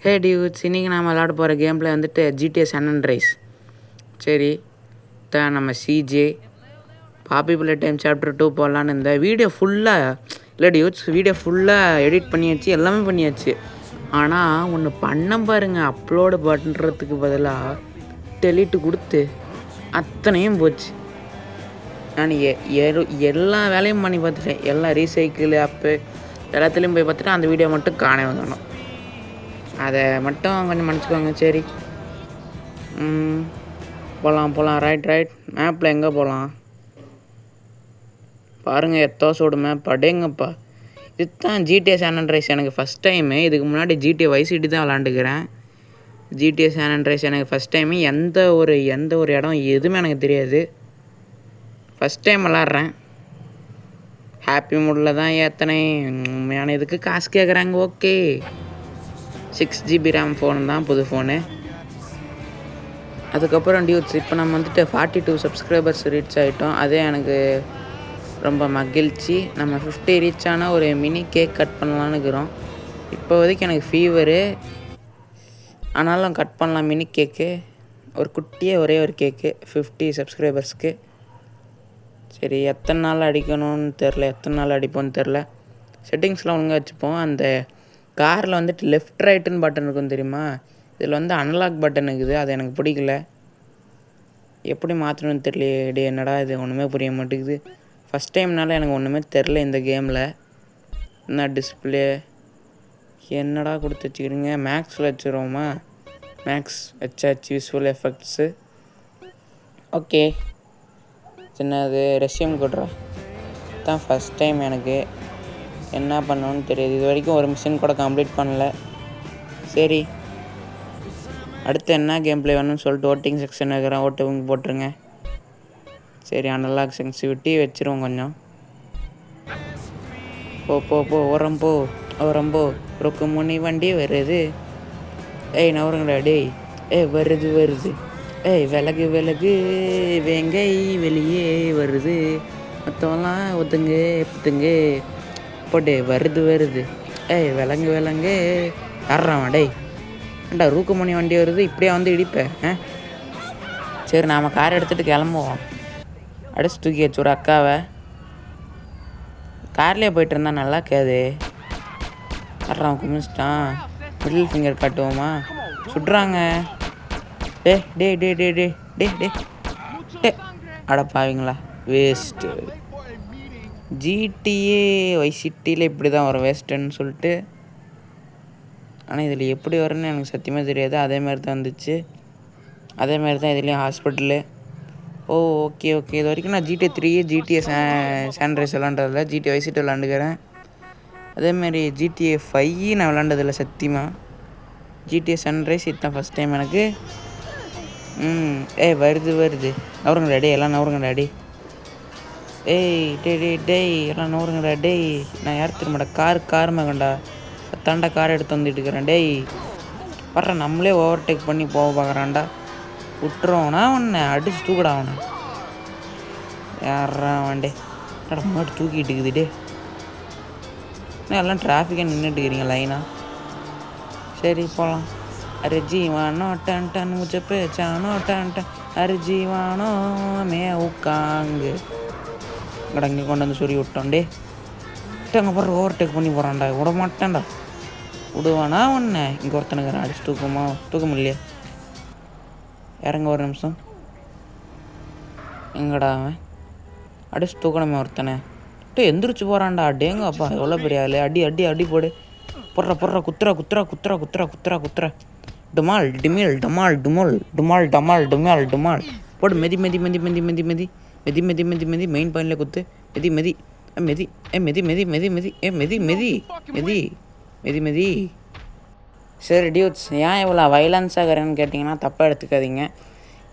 ஹே dudes, இன்றைக்கி நாம் விளாட போகிற கேமில் வந்துட்டு GTA San Andreas. சரி நம்ம சிஜே பாப்பி பிள்ளை டைம் சாப்டர் 2 போடலான்னு இந்த வீடியோ ஃபுல்லாக இல்லை டியூட்ஸ், வீடியோ ஃபுல்லாக எடிட் பண்ணியாச்சு, எல்லாமே பண்ணியாச்சு. ஆனால் ஒன்று பண்ண பாருங்க, அப்லோடு பண்ணுறதுக்கு பதிலாக டெலிட்டு கொடுத்து அத்தனையும் போச்சு. நான் எல்லா வேலையும் பண்ணி பார்த்துட்டேன், எல்லா ரீசைக்கிள் ஆப்பு எல்லாத்துலேயும் போய் பார்த்துட்டு அந்த வீடியோ மட்டும் காணவே வந்துடணும். அதை மட்டும் கொஞ்சம் மன்னிச்சுக்கோங்க. சரி போகலாம். ரைட் மேப்பில் எங்கே போகலாம் பாருங்கள். எத்தோசோடு மேப் அடேங்கப்பா. இதுதான் GTA San Andreas எனக்கு ஃபஸ்ட் டைமு. இதுக்கு முன்னாடி GTA Vice City தான் விளாண்டுக்கிறேன். GTA San Andreas எனக்கு ஃபஸ்ட் டைமு. எந்த ஒரு இடம் எதுவுமே எனக்கு தெரியாது. First time விளாட்றேன். ஹாப்பி மூடில் தான் ஏத்தனை. உண்மையான இதுக்கு காசு கேட்குறாங்க. ஓகே, 6GB RAM ஃபோனு தான், புது ஃபோனு. அதுக்கப்புறம் டியூட்ஸ், இப்போ நம்ம வந்துட்டு 42 சப்ஸ்கிரைபர்ஸ் ரீச் ஆகிட்டோம். அதே எனக்கு ரொம்ப மகிழ்ச்சி. நம்ம 50 ரீச் ஆனால் ஒரு மினி கேக் கட் பண்ணலான்னு இருக்கிறோம். இப்போதைக்கு எனக்கு ஃபீவரு, ஆனாலும் கட் பண்ணலாம் மினி கேக்கு. ஒரு குட்டியே ஒரே ஒரு கேக்கு 50 சப்ஸ்கிரைபர்ஸ்க்கு. சரி, எத்தனை நாள் அடிக்கணும்னு தெரில, எத்தனை நாள் அடிப்போன்னு தெரில. செட்டிங்ஸ்லாம் ஒழுங்காக வச்சுப்போம். அந்த காரில் வந்துட்டு லெஃப்ட் ரைட்டுன்னு பட்டன் இருக்கும் தெரியுமா, இதில் வந்து அனலாக் பட்டன் இருக்குது. அது எனக்கு பிடிக்கல. எப்படி மாற்றணும்னு தெரியல. என்னடா இது ஒன்றுமே புரிய மாட்டேங்குது. ஃபஸ்ட் டைம்னால எனக்கு ஒன்றுமே தெரில இந்த கேமில். என்ன டிஸ்பிளே என்னடா கொடுத்து வச்சுக்கிறீங்க? மேக்ஸில் வச்சுருவோமா? மேக்ஸ் வச்சாச்சு. Visual effects okay. சின்னது ரெஸ்யூம் கொடுறா. தான் ஃபஸ்ட் டைம் எனக்கு. என்ன பண்ணணும்னு தெரியாது. இது வரைக்கும் ஒரு மிஷின் கூட கம்ப்ளீட் பண்ணல. சரி, அடுத்து என்ன கேம் ப்ளே வேணும்னு சொல்லிட்டு ஓட்டிங் செக்ஷன் இருக்கிறேன். ஓட்டுங்க போட்டுருங்க. சரி, அனலாக் சென்சிவிட்டி வச்சுருவோம் கொஞ்சம். போ ஓரம்போ ரொக்கு முனி வண்டி வருது. நவருங்கடா டேய். வருது. விலகு வேங்கை வெளியே வருது. மற்றவெல்லாம் ஒத்துங்க போட்டே வருது. விலங்கு யாரான் டேய். ஏண்டா ரூக்குமணி வண்டி வருது, இப்படியே வந்து இடிப்பேன். சரி, நாம் கார் எடுத்துகிட்டு கிளம்புவோம். அடிச்சு தூக்கியாச்சு ஒரு அக்காவை. கார்லேயே போயிட்டு இருந்தா நல்லா கேது. யாரான் குமிச்சிட்டான். மிடில் ஃபிங்கர் காட்டுவோமா? சுடுறாங்க. டே அடப்பாவீங்களா, வேஸ்ட்டு. GTA Vice Cityயில் இப்படி தான் வரும் வேஸ்ட்டுன்னு சொல்லிட்டு. ஆனால் இதில் எப்படி வரும்னு எனக்கு சத்தியமாக தெரியாது. அதேமாதிரி தான் வந்துச்சு. அதேமாதிரி தான் இதுலேயும் ஹாஸ்பிட்டலு. ஓகே. இது வரைக்கும் நான் GTA 3 GTA San Andreas விளாண்டதில்ல. GTA Vice City விளாண்டுக்கிறேன். அதேமாதிரி GTA 5 நான் விளாண்டதில்லை சத்தியமாக. GTA San Andreas இதுதான் ஃபஸ்ட் டைம் எனக்கு. வருது. நவருங்கடா டே, எல்லாம் நவருங்கடா டே. டேய் எல்லாம் நவருங்கடா டேய். நான் யார் திரும்படா? கார் மகன்டா. தாண்டா கார் எடுத்து வந்துட்டு இருக்கிறேன். டேய் வர்ற, நம்மளே ஓவர்டேக் பண்ணி போக பார்க்குறான்டா. விட்டுருவோம்னா உன்னை அடிச்சு தூக்கடா அவனை. யாரா வாண்டே முன்னாடி தூக்கிட்டு இருக்குது. டே எல்லாம் டிராஃபிக்காக நின்றுட்டு இருக்கிறீங்க லைனாக. சரி போகலாம். அரிஜீவானோ டன் முச்ச பேச்சானோ டன் அரிஜீவானோ மே உட்காங்கு இங்கடா. இங்கே கொண்டு வந்து சொல்லி விட்டோம். டே அங்கே போகிற ஓவர்டேக் பண்ணி போகிறான்டா. விட மாட்டேன்டா. விடுவானா ஒன்று? இங்கே ஒருத்தனுக்குறான். அடிச்சு தூக்க முடியலையே. இறங்க ஒரு நிமிஷம். எங்கடா அவன்? அடிச்சு தூக்கணுமே ஒருத்தனை. எந்திரிச்சு போகிறான்டா. டேங்க அப்பா, எவ்வளோ பெரிய ஆள். அடி போடு. பொற குத்துற. டுமால் போடு. மெதி மெயின் பாயிண்டில் குத்து. மெதி. சரி டியூட்ஸ், ஏன் இவ்வளோ வைலன்ஸாக இருக்கிறேன்னு கேட்டிங்கன்னா தப்பாக எடுத்துக்காதீங்க.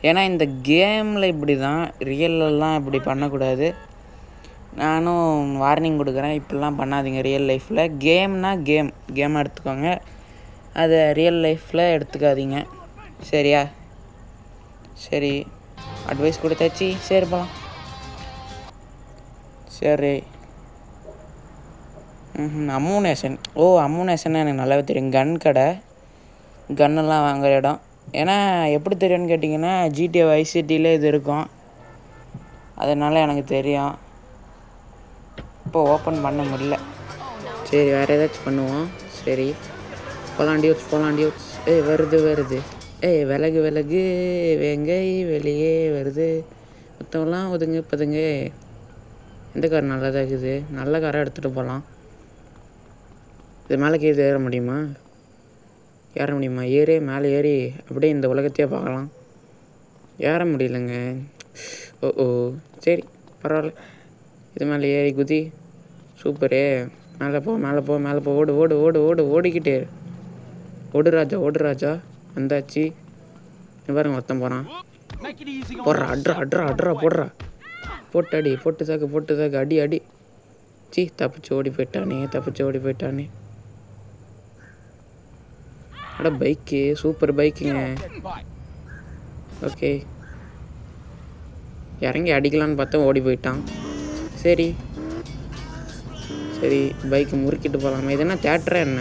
ஏன்னா இந்த கேமில் இப்படி தான், ரியல்லாம் இப்படி பண்ணக்கூடாது. நானும் வார்னிங் கொடுக்குறேன், இப்படிலாம் பண்ணாதீங்க ரியல் லைஃப்பில். கேமாக எடுத்துக்கோங்க, அதை ரியல் லைஃப்பில் எடுத்துக்காதீங்க. சரியா? சரி, அட்வைஸ் கொடுத்தாச்சு. சரி போகலாம். சரி, அம்மூனேஷன். அம்மூனேஷன் எனக்கு நல்லாவே தெரியும். கன் கடை. கன்னெல்லாம் வாங்குகிற இடம். ஏன்னா எப்படி தெரியும்னு கேட்டிங்கன்னா GTA வைஸ் சிட்டியில் இது இருக்கும், அதனால் எனக்கு தெரியும். இப்போ ஓப்பன் பண்ண முடியல. சரி வேறு ஏதாச்சும் பண்ணுவோம். சரி போலாண்டியோட்ஸ். வருது. விலகு வெங்கை வெளியே வருது. மொத்தம்லாம் ஒதுங்க. எந்த கார் நல்லதாக இருக்குது? நல்ல காராக எடுத்துகிட்டு போகலாம். இது மேலே கீழே ஏற முடியுமா? மேலே ஏறி அப்படியே இந்த உலகத்தையே பார்க்கலாம். ஏற முடியலங்க. ஓ சரி பரவாயில்ல. இது மேலே ஏறி குதி. சூப்பரு. மேலே போ. ஓடிக்கிட்டே ஓடு ராஜா. வந்தாச்சு. பாருங்க ஒருத்தன் போகிறான். போடுறா அட்ரா போட்டு அடி. போட்டு தாக்கு அடி. தப்பிச்சு ஓடி போயிட்டானே. அட பைக்கு, சூப்பர் பைக்குங்க. ஓகே, இறங்கி அடிக்கலான்னு பார்த்தா ஓடி போயிட்டான். சரி பைக்கு முறுக்கிட்டு போகலாமா? இது என்ன தேட்டரா என்ன?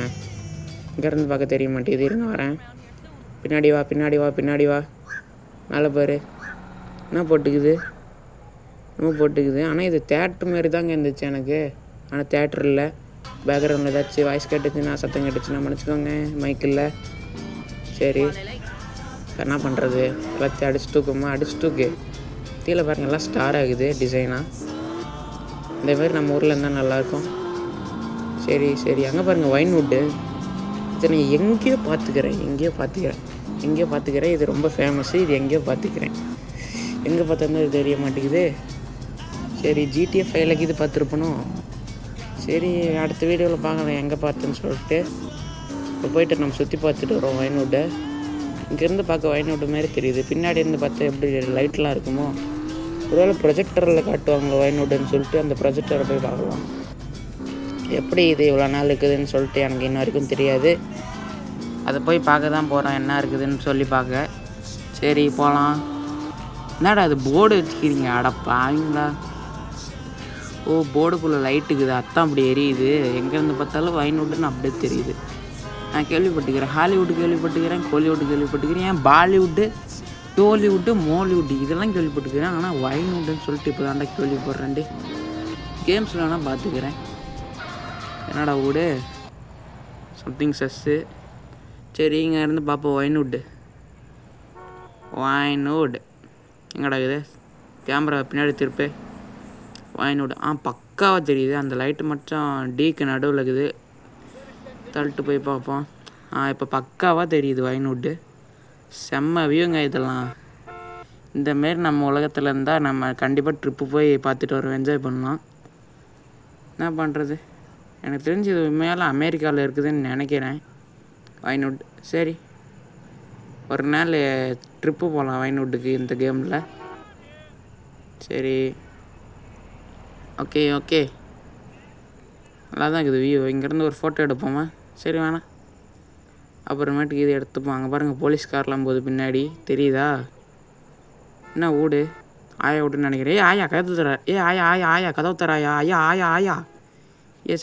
இங்கேருந்து பார்க்க தெரிய மாட்டேங்குது. இருங்க வரேன். பின்னாடி வா. மேலே பாரு என்ன போட்டுக்குது. ஆனால் இது தேட்டர் மாரி தாங்க இருந்துச்சு எனக்கு. ஆனால் தேட்டர் இல்லை. பேக்ரவுண்டில் ஏதாச்சும் வாய்ஸ் கேட்டுச்சுன்னா, சத்தம் கேட்டுச்சுன்னா மன்னிச்சுக்கோங்க. மைக் இல்லை. சரி என்ன பண்ணுறது? எல்லாத்தையும் அடிச்சு தூக்கு. கீழே பாருங்க எல்லாம் ஸ்டார் ஆகுது டிசைனாக. இந்தமாரி நம்ம ஊரில் இருந்தால் நல்லாயிருக்கும். சரி அங்கே பாருங்கள் வைன்வுட்டு. இதை நான் எங்கேயோ பார்த்துக்கிறேன். இது ரொம்ப ஃபேமஸ்ஸு. இது எங்கேயோ பார்த்துக்கிறேன். எங்கே பார்த்தோம்னா இது தெரிய மாட்டேங்குது. சரி GTA 5 இது பார்த்துருப்பணும். சரி அடுத்த வீடியோவில் பார்க்கலாம் எங்கே பார்த்தேன்னு சொல்லிட்டு. இப்போ போய்ட்டு நம்ம சுற்றி பார்த்துட்டு வரோம் வைன்வுட்டை. இங்கேருந்து பார்க்க வைன்வுட்டு மாரி தெரியுது. பின்னாடி இருந்து பார்த்தா எப்படி லைட்லாம் இருக்குமோ. ஒருவேளை ப்ரொஜெக்டரில் காட்டுவாங்க வைன்வுட்டுன்னு சொல்லிட்டு அந்த ப்ரொஜெக்டரை போய் பார்க்கலாம். எப்படி இது இவ்வளோ நாள் இருக்குதுன்னு சொல்லிட்டு எனக்கு இன்ன வரைக்கும் தெரியாது. அதை போய் பார்க்க தான் போகிறோம் என்ன இருக்குதுன்னு சொல்லி பார்க்க. சரி போகலாம். என்னடா அது போர்டு வச்சுக்கிறீங்க? அடப்பாங்களா. போர்டுக்குள்ளே லைட்டுக்குது, அத்தான் அப்படி எரியுது. எங்கேருந்து பார்த்தாலும் வைன்வுட்டுன்னு அப்படியே தெரியுது. நான் கேள்விப்பட்டுக்கிறேன், ஹாலிவுட்டு கேள்விப்பட்டுக்கிறேன், கோலிவுட்டு கேள்விப்பட்டுக்கிறேன், ஏன் பாலிவுட்டு, டோலிவுட்டு, மோலிவுட்டு இதெல்லாம் கேள்விப்பட்டுக்கிறேன். ஆனால் வைன்வுட்டுன்னு சொல்லிட்டு இப்போ தாண்டா கேள்விப்படுறேன்டி. கேம்ஸில் வேணால் பார்த்துக்கிறேன். என்னடா வீடு சம்திங் சஸ்ஸு. சரி இங்கே இருந்து பார்ப்போம். வைன்வுட்டு எங்கடா இருக்குது? கேமரா பின்னாடி திருப்பு. வைன்வுட் பக்காவாக தெரியுது. அந்த லைட்டு மட்டும் டீக்கு நடுவில் இருக்குது. தள்ளிட்டு போய் பார்ப்போம். இப்போ பக்காவாக தெரியுது வைன்வுட்டு. செம்ம வியூங்க இதெல்லாம். இந்தமாரி நம்ம உலகத்தில் இருந்தால் நம்ம கண்டிப்பாக ட்ரிப்பு போய் பார்த்துட்டு வரோம், என்ஜாய் பண்ணலாம். என்ன பண்ணுறது? எனக்கு தெரிஞ்சு இது உண்மையால் அமெரிக்காவில் இருக்குதுன்னு நினைக்கிறேன் வைன்வுட். சரி ஒரு நாள் ட்ரிப்பு போகலாம் வைன்வுட்டுக்கு இந்த கேமில். சரி ஓகே நல்லா தான் இருக்குது வியூ. இங்கேருந்து ஒரு ஃபோட்டோ எடுப்போமா? சரி வேணாம், அப்புறமேட்டுக்கு இது எடுத்துப்போம். அங்கே பாருங்கள் போலீஸ்காரெலாம் போகுது பின்னாடி, தெரியுதா? என்ன வீடு ஆயா வீடுன்னு நினைக்கிறேன். ஆயா கதவு தர. ஆயா கதவு தர. ஆயா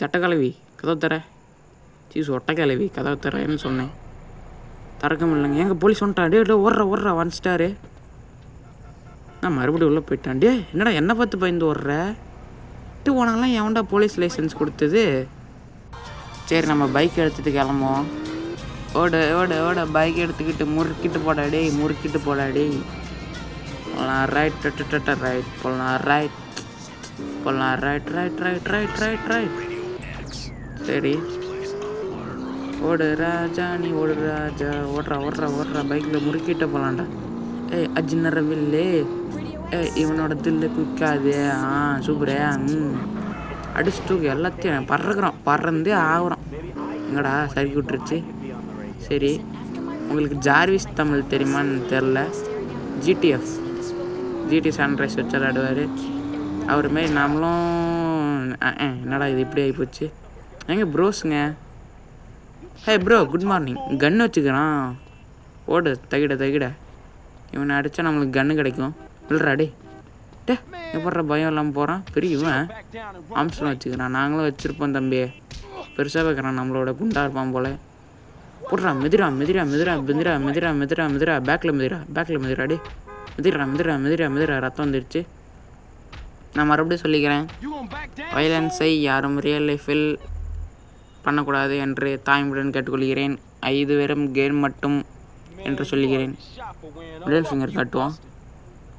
சட்டக்கிழவி கதவு தர. ஒட்டக்கிழவி கதவு தரேன்னு சொன்னேன். திறக்க முடியலங்க. எங்கள் போலீஸ் வந்துட்டான். டே ஓடுறா வந்துட்டாரு. நான் மறுபடியும் உள்ளே போயிட்டான். என்னடா என்னை பார்த்து பயந்து ஓடுற? போனாங்களாம் எவன்டா போலீஸ் லைசன்ஸ் கொடுத்தது? சரி நம்ம பைக் எடுத்துகிட்டு கிளம்புவோம். ஓட பைக் எடுத்துக்கிட்டு முறுக்கிட்டு போடாடி. போகலாம் ரைட் போகலாம் ரைட். சரி ஓடு ராஜா, நீ ஓடு ராஜா. ஓடுறா பைக்கில் முறுக்கிட்டு போகலான்டா. அஜினர வில்லு. இவனோட தில்லு குக்காது. சூப்பரே. அடிச்சுட்டு எல்லாத்தையும் பறந்தே ஆகுறோம். எங்கடா சறுக்கி விட்டுருச்சு. சரி உங்களுக்கு ஜார்விஸ் தமிழ் தெரியுமான்னு தெரில. GT சன்ரைஸ் வச்சு விளையாடுவார். அவர் மாரி நாமளும். என்னடா இது இப்படி ஆகிப்போச்சு? எங்க ப்ரோஸுங்க? Bro good morning. கன்று வச்சுக்கிறான். ஓடு தகிட. இவனை அடித்தா நம்மளுக்கு கன்று கிடைக்கும். இல்லைடா எப்பட்ற பயம் இல்லாமல் போகிறான். பெரிய இவன் ஆம்ஸ்லாம் வச்சுக்கிறான். நாங்களும் வச்சுருப்போம் தம்பி. பெருசாக வைக்கிறான். நம்மளோட குண்டா இருப்பான் போல். போடுறா மிதிரா பேக்கில் மிதிராடி மிதிரா ரத்தம் வந்துடுச்சு. நான் மறுபடியும் சொல்லிக்கிறேன், வயலன்ஸை யாரும் ரியல் லைஃபில் பண்ணக்கூடாது என்று தாய்மையுடன் கேட்டுக்கொள்கிறேன். 5 வெறும் கேம் மட்டும் என்று சொல்லுகிறேன். மிடில் ஃபிங்கர் காட்டுவான்.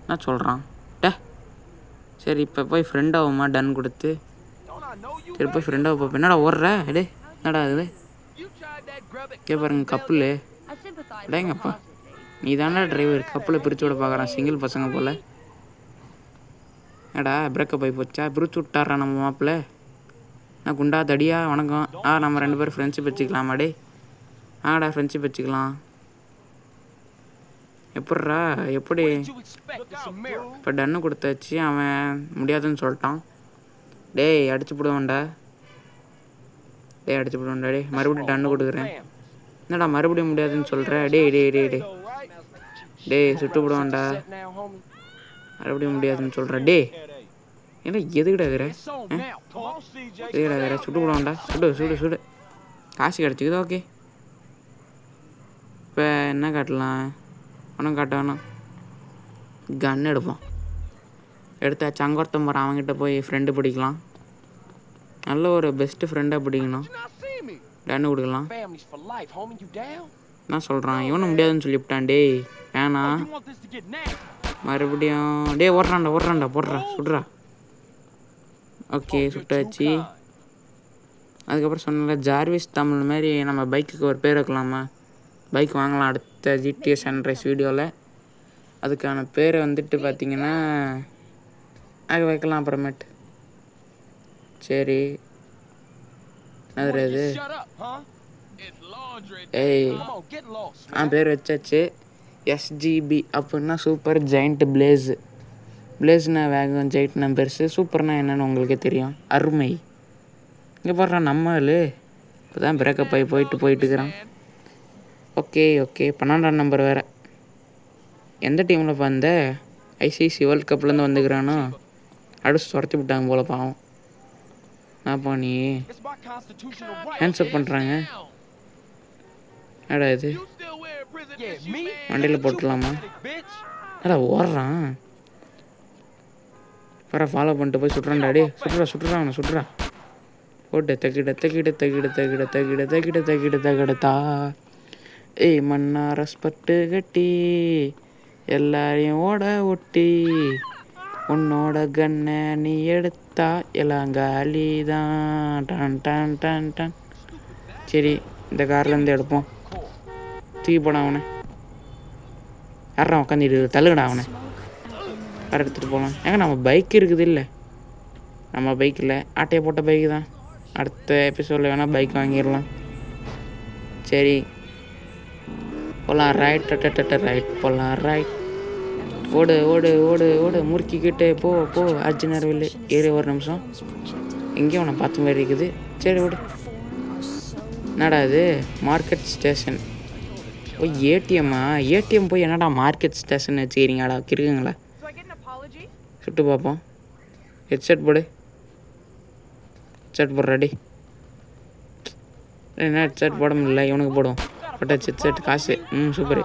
நான் சொல்கிறான் சரி இப்போ போய் ஃப்ரெண்டாகுமா டன் கொடுத்து. சரி போய் ஃப்ரெண்டாக பார்ப்பேன். என்னடா ஓடுற என்னடா இது பாருங்க கப்பல் டேங்கப்பா. நீ தானே டிரைவர், கப்பலை பிரித்து விட பார்க்குறான். சிங்கிள் பசங்க போல். ஏடா பிரேக்கப் ஆகி போச்சா? பிரித்து விட்டாரா நம்ம மாப்பிள்ள? நான் குண்டா தடியா வணக்கம். நம்ம 2 பேரும் ஃப்ரெண்ட்ஷிப் வச்சுக்கலாமாடே? ஃப்ரெண்ட்ஷிப் வச்சுக்கலாம். எப்படி இப்போ டன்னு கொடுத்தாச்சு. அவன் முடியாதுன்னு சொல்லிட்டான். அடிச்சு போடுவான்டா. மறுபடியும் டன்னு கொடுக்குறேன். என்னடா மறுபடியும் முடியாதுன்னு சொல்கிற? சுட்டு போடுவான்டா. மறுபடியும் முடியாதுன்னு சொல்கிற. ஏன்னா எதுக்கிடாகிற சுட்டு போடுவான்டா. சுடு காசு கிடச்சிக்குது. ஓகே இப்போ என்ன காட்டலாம்? ஒன்றும் காட்ட வேணாம். கன் எடுப்போம். எடுத்தாச்சு. அங்கொருத்தன் போகிறான். அவங்ககிட்ட போய் ஃப்ரெண்டு பிடிக்கலாம். நல்ல ஒரு பெஸ்ட்டு ஃப்ரெண்டாக பிடிக்கணும். டன்னு கொடுக்கலாம். என்ன சொல்கிறான்? இவனும் முடியாதுன்னு சொல்லிவிட்டான். வேணா மறுபடியும் ஓடுறான்டா போடுறா சுடுறா. ஓகே சுட்டாச்சு. அதுக்கப்புறம் சொன்னால ஜார்விஸ் தமிழ் மாதிரி நம்ம பைக்குக்கு ஒரு பேர் வைக்கலாமா? பைக் வாங்கலாம் அடுத்த ஜிடிஎஸ் சன்ரைஸ் வீடியோவில். அதுக்கான பேரை வந்துட்டு பார்த்திங்கன்னா அது வைக்கலாம் அப்புறமேட்டு. சரி அது பேர் வச்சாச்சு. எஸ்ஜிபி அப்படின்னா சூப்பர் ஜெயிண்ட் பிளேஸ்னா வேகம், ஜெயிண்ட்னா பெருசு, சூப்பர்னா என்னென்னு உங்களுக்கே தெரியும். அருமை. இங்கே பாடுறா நம்மளு இப்போ தான் பிரேக்கப் ஆகி போயிட்டுருக்குறான். ஓகே 12ஆம் நம்பர் வேறு. எந்த டீமில் பார்ந்த? ICC world கப்லேருந்து வந்துக்கிறானோ? அடிச்சு துரத்தி விட்டாங்க போல பாவம். நான்ப்பா நீ ஹேண்ட்ஸ்அப் பண்ணுறாங்க. ஏடா இது வண்டியில் போட்டுடலாமா? ஓடுறான் ஃபாலோ பண்ணிட்டு போய் சுட்டுறான்டாடி. சுட்டுறா போட்டு தகிடத்தா. ஏய் மண்ணா ரஸ்பட்டு கட்டி எல்லாரையும் ஓட ஒட்டி உன்னோட கண்ணை நீ எடுத்தா எலாங்காலி தான். டான். சரி இந்த கார்லேருந்து எடுப்போம். தூக்கி போட அவனை. யாரா உட்காந்துட்டு தள்ளுங்கடா அவனை. கார் எடுத்துகிட்டு போகலாம். நம்ம பைக் இருக்குது இல்லை? நம்ம பைக் இல்லை, ஆட்டையை போட்ட பைக்கு தான். அடுத்த எபிசோடில் வேணால் பைக் வாங்கிடலாம். சரி போகலாம். ரைட் போகலாம். ரைட் ஓடு முறுக்கிக்கிட்டு போ அர்ஜுனர்வில் ஏறி. ஒரு நிமிஷம் எங்கேயும் அவனை பார்த்த மாதிரி இருக்குது. சரி ஓடு. என்னடா இது மார்க்கெட் ஸ்டேஷன்? ஏடிஎம் போய் என்னடா மார்க்கெட் ஸ்டேஷன் வச்சுக்கிறீங்கடா? இருக்குங்களா? சுட்டு பார்ப்போம். ஹெட்செட் போடுறாடி. என்ன ஹெட்செட் போட முடியல? இவனுக்கு போடும். போட்டாச்சு ஹெட்செட். காசு சூப்பர்.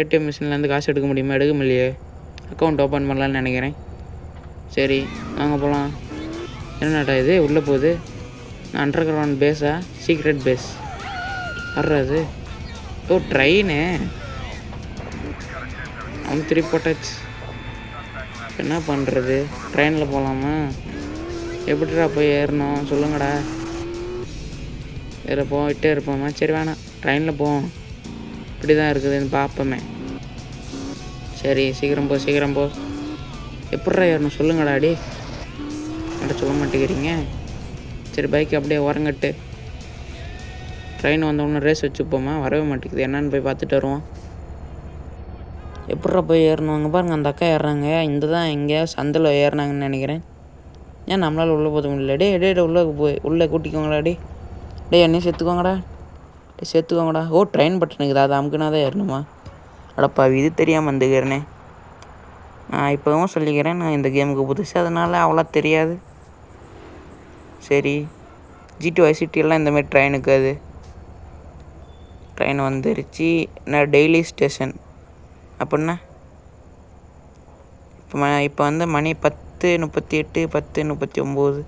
ஏடிஎம் மிஷின்லேருந்து காசு எடுக்க முடியுமா? எடுக்க முடியலையே. அக்கௌண்ட் ஓப்பன் பண்ணலான்னு நினைக்கிறேன். சரி வாங்க போகலாம். என்னடா இது உள்ளே போகுது? நான் அண்டர் கிரவுண்ட் பேஸா? சீக்ரெட் பேஸ் வர்றது. ட்ரெயினு அவன் திருப்பி போட்டாச்சு. என்ன பண்ணுறது? ட்ரெயினில் போகலாமா? எப்படிடா போய் ஏறணும் சொல்லுங்கடா. இதில் போயிட்டே இருப்போமா? சரி வேணாம், ட்ரெயினில் போவோம். இப்படி தான் இருக்குதுன்னு பார்ப்போமே. சரி சீக்கிரம் போ. எப்பட்றா ஏறணும் சொல்லுங்கடாடி. என்கிட்ட சொல்ல மாட்டேங்கிறீங்க. சரி பைக் அப்படியே உரங்கட்டு. ட்ரெயின் வந்தோடனே ரேஸ் வச்சுப்போமா? வரவே மாட்டேங்குது. என்னன்னு போய் பார்த்துட்டு வருவோம். எப்பட்றா போய் ஏறணும்? அங்கே பாருங்கள் அந்த அக்கா ஏறுறாங்க. இந்த தான் எங்கேயா சந்தில் ஏறினாங்கன்னு நினைக்கிறேன். ஏன் நம்மளால் உள்ளே போக முடியல? உள்ளே கூட்டிக்கோங்கடா. என்னையும் சேர்த்துக்கோங்கடா. ட்ரெயின் பட்டனுக்குதா? அது அமுக்குனா தான் ஏறணுமா? அடப்பா இது தெரியாமல் வந்துக்கிறேனே. நான் இப்போவும் சொல்லிக்கிறேன், நான் இந்த கேமுக்கு புதுசு, அதனால் அவ்வளோ தெரியாது. சரி GT Vice City எல்லாம் இந்தமாரி ட்ரெயின் இருக்காது. ட்ரெயின் வந்துருச்சு. நான் டெய்லி ஸ்டேஷன் அப்படின்னா இப்போ வந்து மணி 10:38 10:39.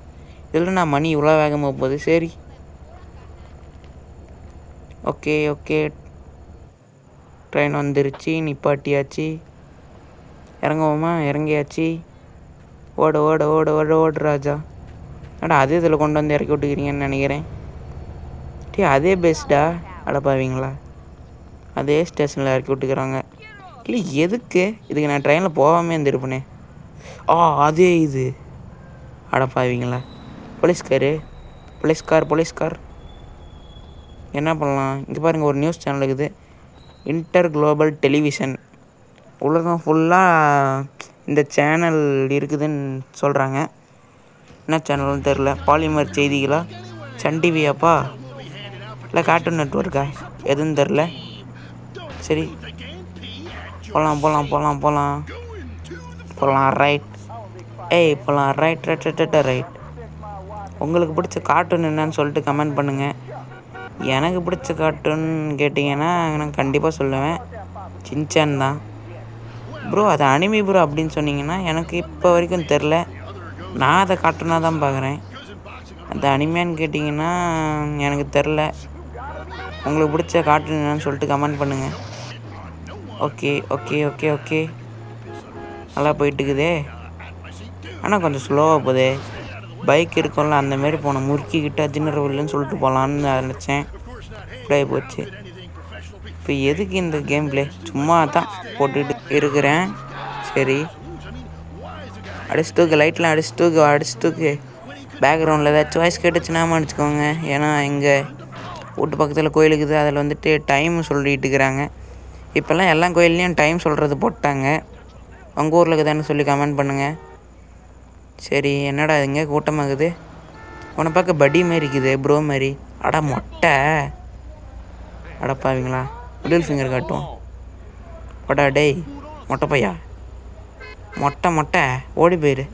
இதில் நான் மணி இவ்வளோ வேகமாக போகுது. சரி ஓகே ஓகே. ட்ரெயின் வந்துருச்சு, நிப்பாட்டியாச்சு. இறங்குவோமா? இறங்கியாச்சு. ஓடு ஓடு ஓடு ஓடு ஓடு ராஜா. அதே இதில் கொண்டு வந்து இறக்கி விட்டுக்கிறீங்கன்னு நினைக்கிறேன். அதே பெஸ்ட்டா அடப்பாவீங்களா? அதே ஸ்டேஷனில் இறக்கி விட்டுக்கிறாங்க. இல்லை எதுக்கு? இதுக்கு நான் ட்ரெயினில் போகாமே இருந்திருப்பேனே. அதே இது அடப்பாவீங்களா? போலீஸ்கார் என்ன பண்ணலாம்? இங்கே பாருங்கள், ஒரு நியூஸ் சேனல் இருக்குது, இன்டர் குளோபல் டெலிவிஷன். உலகம் ஃபுல்லாக இந்த சேனல் இருக்குதுன்னு சொல்கிறாங்க. என்ன சேனல்னு தெரில. பாலிமர் செய்திகளா? சன் டிவியாப்பா? இல்லை கார்ட்டூன் நெட்வொர்க்கா? எதுன்னு தெரில. சரி போகலாம் ரைட். போகலாம் ரைட். உங்களுக்கு பிடிச்ச கார்ட்டூன் என்னன்னு சொல்லிட்டு கமெண்ட் பண்ணுங்கள். எனக்கு பிடிச்ச கார்ட்டூன் கேட்டிங்கன்னா நான் கண்டிப்பாக சொல்லுவேன் சின்சான் தான். ப்ரோ அது அனிமி ப்ரோ அப்படின்னு சொன்னீங்கன்னா எனக்கு இப்போ வரைக்கும் தெரில. நான் அதை கார்ட்டூனாக தான் பார்க்குறேன். அது அனிமையான்னு கேட்டிங்கன்னா எனக்கு தெரில. உங்களுக்கு பிடிச்ச கார்ட்டூன் என்னன்னு சொல்லிட்டு கமெண்ட் பண்ணுங்கள். ஓகே நல்லா போயிட்டுக்குதே. ஆனால் கொஞ்சம் ஸ்லோவாக போதே. பைக் இருக்கும்ல அந்தமாரி போனோம். முறுக்கிக்கிட்ட ஜின்னரவில்லைன்னு சொல்லிட்டு போகலான்னு நினச்சேன். இப்படியே போச்சு. இப்போ எதுக்கு இந்த கேம் பிளே? சும்மா தான் போட்டுக்கிட்டு இருக்கிறேன். சரி லைட்லாம் அடிச்சு தூக்கு. பேக்ரவுண்டில் ஏதாச்சும் வாய்ஸ் கேட்டுச்சுன்னா அடிச்சுக்கோங்க. ஏன்னா எங்கள் வீட்டு பக்கத்தில் கோயில் இருக்குது. அதில் வந்துட்டு டைம் சொல்லிட்டு இருக்கிறாங்க. இப்போல்லாம் எல்லா கோயில்லையும் டைம் சொல்கிறது போட்டாங்க. உங்கள் ஊரில் இருக்குதான்னு சொல்லி கமெண்ட் பண்ணுங்கள். சரி என்னடா இதுங்க கூட்டமாகுது. உன்னை பார்க்க படி மாரி இருக்குது, ப்ரோ மாதிரி. மொட்டை அடப்பாவீங்களா? மிடில் ஃபிங்கர் காட்டும். டேய் மொட்டை பையா, மொட்டை ஓடி போயிரு.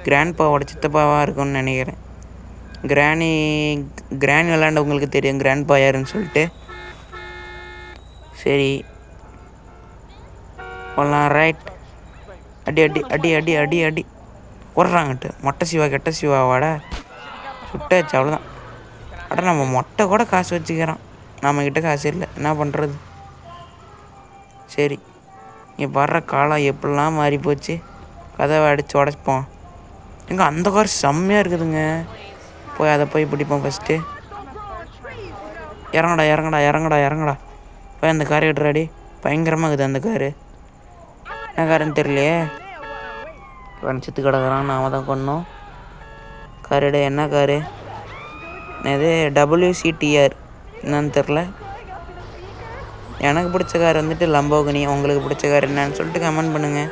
கிராண்ட்பாவோட சித்தப்பாவாக இருக்கும்னு நினைக்கிறேன். கிராணி விளாண்டவங்களுக்கு தெரியும் கிராண்ட்பா யாருன்னு சொல்லிட்டு. சரி போகலாம் ரைட். அடி ஓடுறாங்கட்டு. மொட்டை சிவா கெட்ட சிவாவாடா சுட்டாச்சு, அவ்வளோதான். நம்ம மொட்டை கூட காசு வச்சுக்கிறோம், நம்மக்கிட்ட காசு இல்லை. என்ன பண்ணுறது? சரி இங்கே வர்ற காலம் எப்படிலாம் மாறி போச்சு. கதவை அடித்து உடச்சிப்போம். எங்கே அந்த கார் செம்மையாக இருக்குதுங்க. அதை போய் பிடிப்போம் ஃபஸ்ட்டு. இறங்கடா போய் அந்த காரை எடுறாடி. பயங்கரமாக இருக்குது அந்த காரு. என்ன காருன்னு தெரியலையே. சித்து கிடக்குறான், நாம தான் கொண்டோம். காரு என்ன காரு? இது WCTR என்னன்னு தெரில. எனக்கு பிடிச்ச கார் வந்துட்டு லம்போகினி. உங்களுக்கு பிடிச்ச கார் என்னன்னு சொல்லிட்டு கமெண்ட் பண்ணுங்கள்.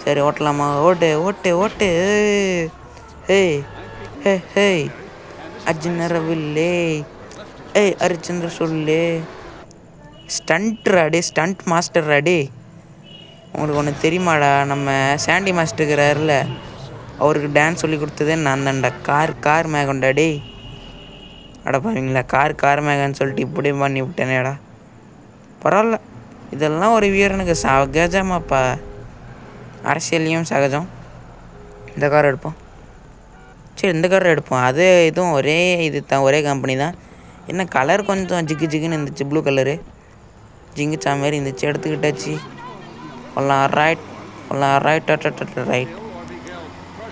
சரி ஓட்டலாமா? ஓட்டு. ஹே அஜினரவில்லே. ஹரிச்சந்திர சொல்லு. ஸ்டண்ட் மாஸ்டர் ராடி. உங்களுக்கு ஒன்று தெரியுமாடா? நம்ம சாண்டி மாஸ்டர் இருக்கிறாருல, அவருக்கு டான்ஸ் சொல்லி கொடுத்ததே நான் தான்டா. கார் மேகண்டா. டேய் அடப்பாவீங்களா? கார் மேகன்னு சொல்லிட்டு இப்படி பண்ணி விட்டேனேடா. பரவாயில்ல, இதெல்லாம் ஒரு வீரனுக்கு சகஜமாப்பா. அரசியல்லையும் சகஜம். இந்த கார் எடுப்போம். சரி இந்த கார் எடுப்போம். அது இதுவும் ஒரே இது தான், ஒரே கம்பெனி தான். என்ன கலர் கொஞ்சம் ஜிக்குன்னு இருந்துச்சு, ப்ளூ கலரு ஜிங்குச்சா மாரி இருந்துச்சு. எடுத்துக்கிட்டாச்சு. போகலாம் ரைட்.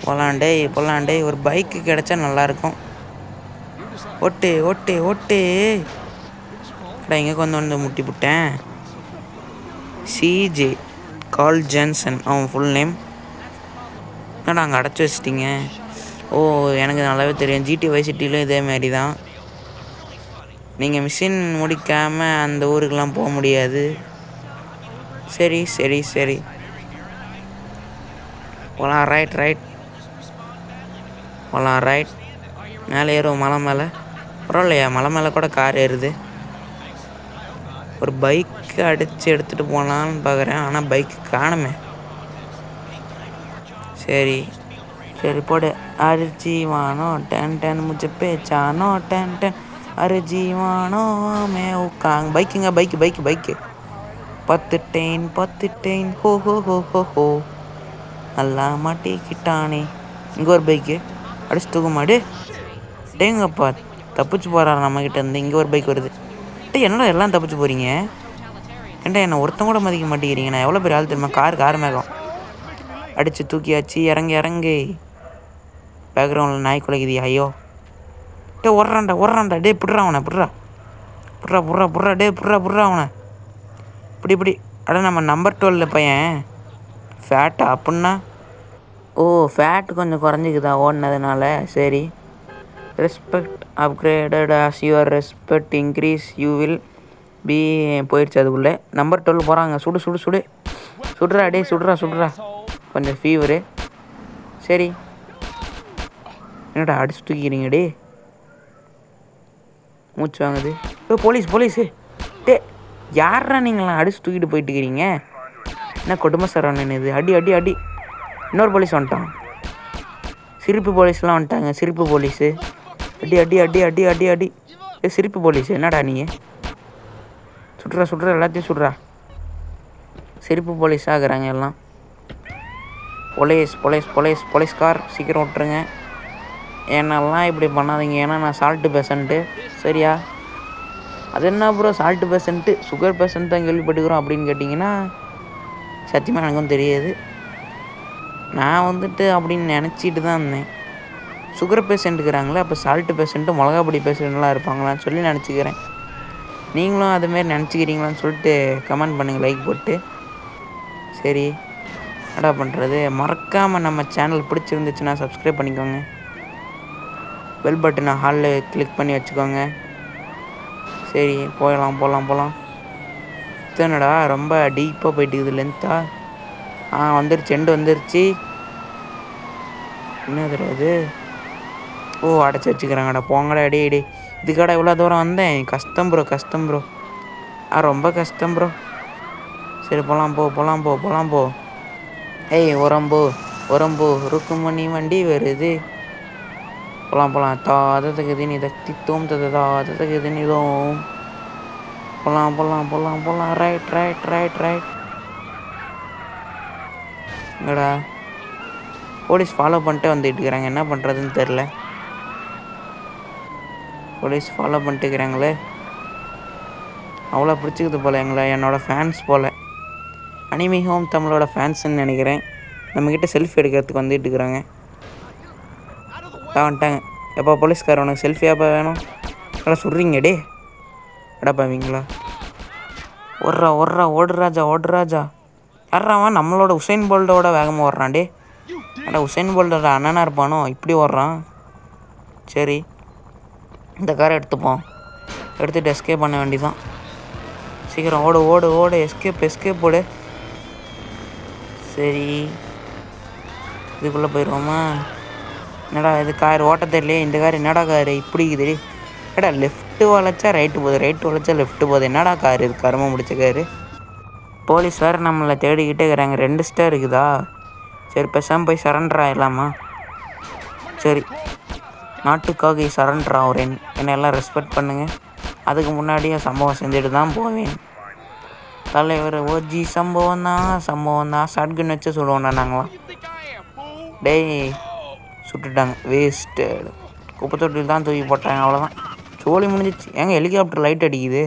போகலாண்டே. ஒரு பைக்கு கிடச்சா நல்லாயிருக்கும். ஓட்டு. இங்கே வந்து முட்டி விட்டேன். CJ கார்ல் ஜான்சன் அவன் ஃபுல் நேம். என்னடா அங்கே அடைச்சி வச்சிட்டிங்க? எனக்கு நல்லாவே தெரியும். GTA சிட்டிலும் இதேமாரி தான். நீங்கள் மிஷின் முடிக்காமல் அந்த ஊருக்கெலாம் போக முடியாது. சரி போகலாம் ரைட். மேலே ஏறும் மலை மேலே. பரவாயில்லையா, மலை மேலே கூட கார் ஏறுது. ஒரு பைக்கு அடித்து எடுத்துகிட்டு போகலான்னு பார்க்குறேன். ஆனால் பைக்கு காணுமே. சரி போடு. அடிச்சு வானோ டேன் முச்ச பேச்சானோ டேன் அரிஜீவானோ மே உட்காங் பைக்குங்க பைக்கு பத்துட்டேன் ஹோ ஹோ ஹோ ஹோ ஹோ நல்லா மாட்டிக்கிட்டானே. இங்கே ஒரு பைக்கு அடிச்சு தூக்க மாடு டேங்கப்பா தப்பிச்சு போகிறாரு நம்மக்கிட்ட இருந்து. இங்கே ஒரு பைக் வருது. என்னடா எல்லாம் தப்பிச்சு போகிறீங்க? ஏன்டா என்னை ஒருத்தன் கூட மதிக்க மாட்டேங்கிறீங்க? நான் எவ்வளோ பெரிய ஆள் தெரியுமா? கார் மேகம் அடித்து தூக்கியாச்சு. இறங்கு பேக்ரவுண்டில் நாய் குலைக்குது. ஐயோ ஓடுறான்டா டே புட்றா அவனை புட்றா டே புட்றா அவனை இப்படி அட நம்ம நம்பர் 12 பையன் ஃபேட்டா அப்படின்னா ஓ ஃபேட் கொஞ்சம் குறைஞ்சிக்குதா ஓடினதுனால. சரி respect upgraded as your respect increase you will be போயிடுச்சு அதுக்குள்ளே. நம்பர் 12 போகிறாங்க. சுடுறா டே சுடுறா கொஞ்சம் ஃபீவரு. சரி என்னடா அடிச்சு தூக்கிறீங்க டே? மூச்சு வாங்குது. போலீஸு டே யாரா நீங்களாம் அடிச்சு தூக்கிட்டு போயிட்டுக்கிறீங்க? என்ன கொடுமை சரவணன் இது? அடி இன்னொரு போலீஸ் வந்துட்டான். சிரிப்பு போலீஸ்லாம் வந்துட்டாங்க. சிரிப்பு போலீஸு அடி சிரிப்பு போலீஸ் என்னடா நீ? சுடுறா எல்லாத்தையும் சுடுறா. சிரிப்பு போலீஸ் ஆகுறாங்க எல்லாம். போலீஸ்கார் சீக்கிரம் விட்டுருங்க. என்னெல்லாம் இப்படி பண்ணாதீங்க. ஏன்னா நான் சால்ட்டு பேஷண்ட்டு. சரியா? அது என்ன bro salt patient sugar patient தான் கேள்விப்பட்டுக்கிறோம் அப்படின்னு கேட்டிங்கன்னா சத்தியமாக எனக்கும் தெரியாது. நான் அப்படின்னு நினச்சிட்டு தான் இருந்தேன். சுகர் பேஷண்ட்டுக்கிறாங்களே அப்போ சால்ட்டு பேஷண்ட்டு மிளகாப்பொடி பேஷண்ட்லாம் இருப்பாங்களான்னு சொல்லி நினச்சிக்கிறேன். நீங்களும் அதுமாரி நினச்சிக்கிறீங்களான்னு சொல்லிட்டு கமெண்ட் பண்ணுங்கள் லைக் போட்டு. சரி என்னடா பண்ணுறது? மறக்காமல் நம்ம சேனல் பிடிச்சிருந்துச்சுன்னா சப்ஸ்கிரைப் பண்ணிக்கோங்க. பெல் பட்டனை ஹாலில் கிளிக் பண்ணி வச்சுக்கோங்க. சரி போகலாம். என்னடா ரொம்ப டீப்பாக போயிட்டுக்குது லென்த்தா. வந்துருச்சு. என்னது அது? ஓ அடைச்சி வச்சுக்கிறாங்கடா. போங்கடா டே இதுக்காடா இவ்வளோ தூரம் வந்தேன். கஷ்டம் ப்ரோ ரொம்ப கஷ்டம் ப்ரோ. சரி போகலாம் போ. ஏய் உரம்போ ருக்குமணி வண்டி வருது. போகலாம் தாதத்துக்கு தினி தத்தித்தோம் தாதத்துக்கு தினிதோம். போகலாம் ரைட். எங்கடா போலீஸ் ஃபாலோ பண்ணிட்டே வந்துட்டு இருக்கிறாங்க. என்ன பண்ணுறதுன்னு தெரில. போலீஸ் ஃபாலோ பண்ணிட்டு இருக்கிறாங்களே. அவ்வளோ பிடிச்சிக்குது போல் எங்களை. என்னோடய ஃபேன்ஸ் போல். அனிமி ஹோம் தமிழோட ஃபேன்ஸுன்னு நினைக்கிறேன். நம்மக்கிட்ட செல்ஃபி எடுக்கிறதுக்கு வந்துட்டு இருக்கிறாங்க. வந்துட்டாங்க. எப்போ போலீஸ்கார் உனக்கு செல்ஃபியாப்பா வேணும்? நல்லா சொல்கிறீங்க டே எடாப்பாவீங்களா? ஓடு ராஜா யாராவன் நம்மளோட உசைன் போல்ட்டோட வேகமாக ஓடுறான் டே. உசைன் போல்ட்டோட அண்ணனாக இருப்பானோ இப்படி ஓடுறான். சரி இந்த காரை எடுத்துட்டு எஸ்கேப் பண்ண வேண்டியதான். சீக்கிரம் ஓடு எஸ்கேப் போடு. சரி இதுக்குள்ளே போயிடுவோமா? என்னடா இது கார் ஓட்ட தெரியலையே. இந்த கார் என்னடா காரு இப்படி இருக்குது? ஏடா லெஃப்ட்டு வளைச்சா ரைட்டு வளைச்சா லெஃப்ட்டு போகுது. என்னடா கார் இது? கருமை முடிச்ச காரு. போலீஸ் வேறு நம்மளை தேடிக்கிட்டே இருக்கிறாங்க. 2 ஸ்டார் இருக்குதா? சரி பேசாமல் போய் சரண்டர் ஆகிடலாமா? சரி நாட்டுக்காக சரண்டர் ஆகிறேன். என்னை எல்லாம் ரெஸ்பெக்ட் பண்ணுங்கள். அதுக்கு முன்னாடியே சம்பவம் செஞ்சுட்டு தான் போவேன். தலைவர் ஓஜி சம்பவம் தான் ஷாட்கன் வச்சு சுடுவோம்டா நாங்களாம். டேய் சுட்டுட்டாங்க. வேஸ்ட்டு குப்பை தொட்டில் தான் தூக்கி போட்டாங்க. அவ்வளோதான் சோழி முடிஞ்சிச்சு. எங்கே ஹெலிகாப்டர் லைட் அடிக்குது?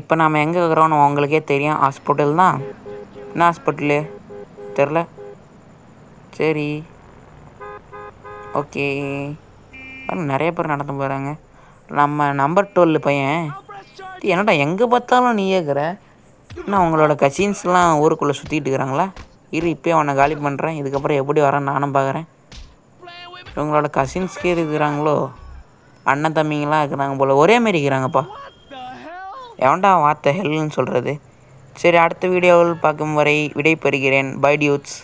இப்போ நாம் எங்கே இருக்கிறோன்னு உங்களுக்கே தெரியும். ஹாஸ்பிட்டல் தான். என்ன ஹாஸ்பிட்டலு தெரில. சரி ஓகே நிறைய பேர் நடந்து போகிறாங்க. நம்ம நம்பர் 12 பையன் என்னடா எங்கே பார்த்தாலும் நீ கேட்குற? என்ன உங்களோட கசின்ஸ்லாம் ஊருக்குள்ளே சுற்றிட்டு இருக்கிறாங்களா? இப்போயே அவனை காலி பண்ணுறேன். இதுக்கப்புறம் எப்படி வரேன்னு நானும் பார்க்குறேன். இவங்களோட கசின்ஸ்க்கே இருக்கிறாங்களோ? அண்ணன் தம்பிங்களாம் இருக்கிறாங்க போல். ஒரே மாரி இருக்கிறாங்கப்பா. எவன்டா வார்த்தை ஹெல்லுன்னு சொல்கிறது? சரி அடுத்த வீடியோவில் பார்க்கும் வரை விடை பெறுகிறேன். Bye dudes.